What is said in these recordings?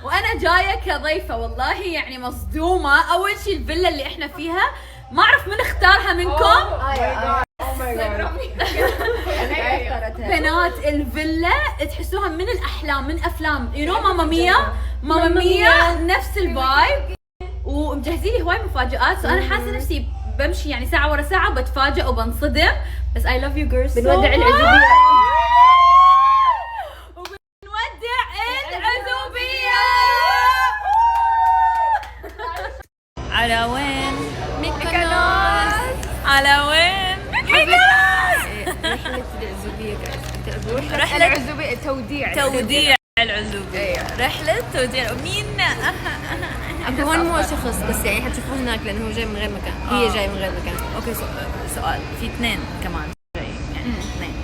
وانا جايه كضيفه والله يعني مصدومه. اول شيء الفيلا اللي احنا فيها ما اعرف من اختارها منكم. بنات الفيلا تحسوها من الاحلام، من افلام ماما ميا. ماما ميا نفس الفايب، ومجهزين لي هواي مفاجآت. فانا حاسه نفسي بمشي يعني ساعه ورا ساعه وبتفاجئ وبنصدم. بس I love you girls. بنودع العزوبيه. وبنودع العزوبيه. على وين؟ ميكونوس. على وين؟ ميكونوس. رحلة العزوبية رحلة العزوبية توديع العزوبية. رحلة توديع. مين؟ هون مو شخص بس يعني حتشوفوه هناك لأنه هو جاي من غير مكان. هي جاي من غير مكان. اوكي سؤال، في اثنين كمان جايين يعني اثنين.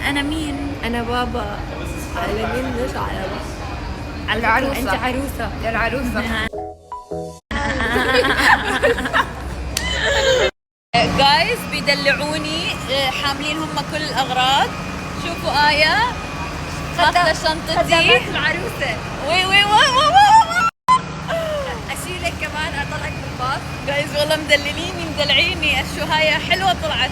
انا مين؟ أنا بابا. على مين؟ ليش على بابا؟ على العروسة. انت عروسة. العروسة. جايز بيدلعوني، حاملين هم كل الاغراض. شوفوا آية ماخذة شنطتي العروسة. وي أشيلك كمان أطلعك بالباص. جايز والله مدلعيني. شو هاي حلوة طلعت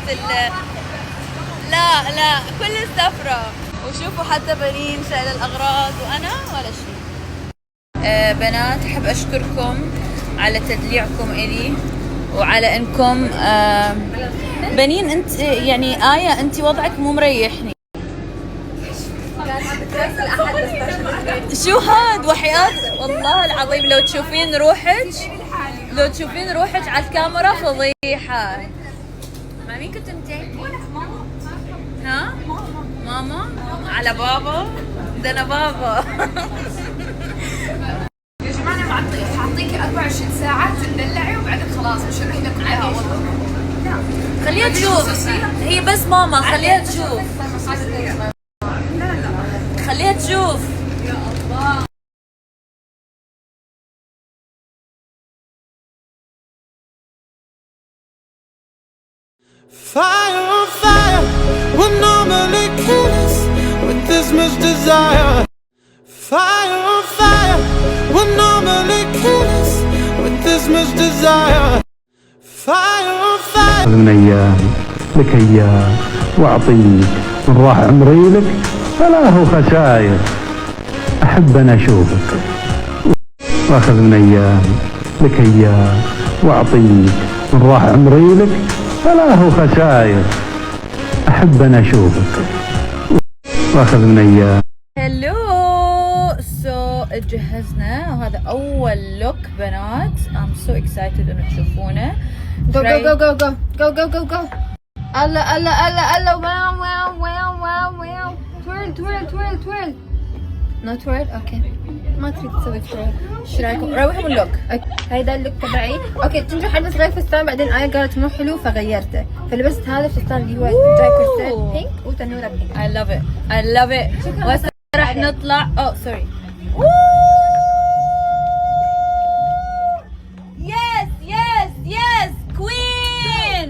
لا كل السفرة. وشوفوا حتى بنين شايلة الأغراض وأنا ولا شيء. بنات أحب أشكركم على تدليعكم إلي وعلى إنكم بنين. أنت يعني آية أنت وضعك مو مريحني. شو هاد وحياة والله العظيم لو تشوفين روحك على الكاميرا فضيحة. مع مين كنت انتي؟ ها؟ ماما؟ على بابا؟ ده انا بابا. يا جماعة أنا حاعطيك 24 ساعة تدلعي وبعدين خلاص مش هنروح ناكل قهوة. خليها تشوف، هي بس ماما خليها تشوف. خليها تشوف. يا الله. Fire on fire, what normally kills with this much desire. Fire on fire, what normally kills with this much desire. Fire on fire. من أيام لك أيام وأعطيك من راح عمري لك فلا هو خساير. أحب أنا أشوفك وأخذ من أيام لك أيام وأعطيك من راح عمري لك فلا هو خساير. أحب أنا أشوفك وأخذ من أيام. هلو جهزنا وهذا أول لوك بنات. I'm so excited إنه تشوفونه. Go. الله واو. twirl. No twirl. اوكي. ما تريد تسوي twirl. ايش رايكم؟ روحوا اللوك. هيدا اللوك تبعي. اوكي تنجح البس غير فستان بعدين آية قالت مو حلو فغيرته. فلبست هذا الفستان اللي هو جاي كرسل بينك وتنورة بينك. I love it. وهسه راح نطلع. سوري. Yes queen.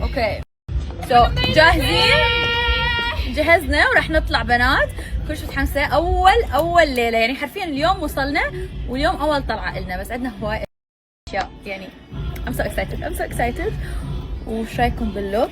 اوكي جاهزين؟ جهزنا وراح نطلع بنات. كل شيء متحمسه. اول ليله يعني حرفيا اليوم وصلنا واليوم اول طلعه لنا. بس عندنا هواي اشياء يعني I'm so excited. وش رايكم باللوك؟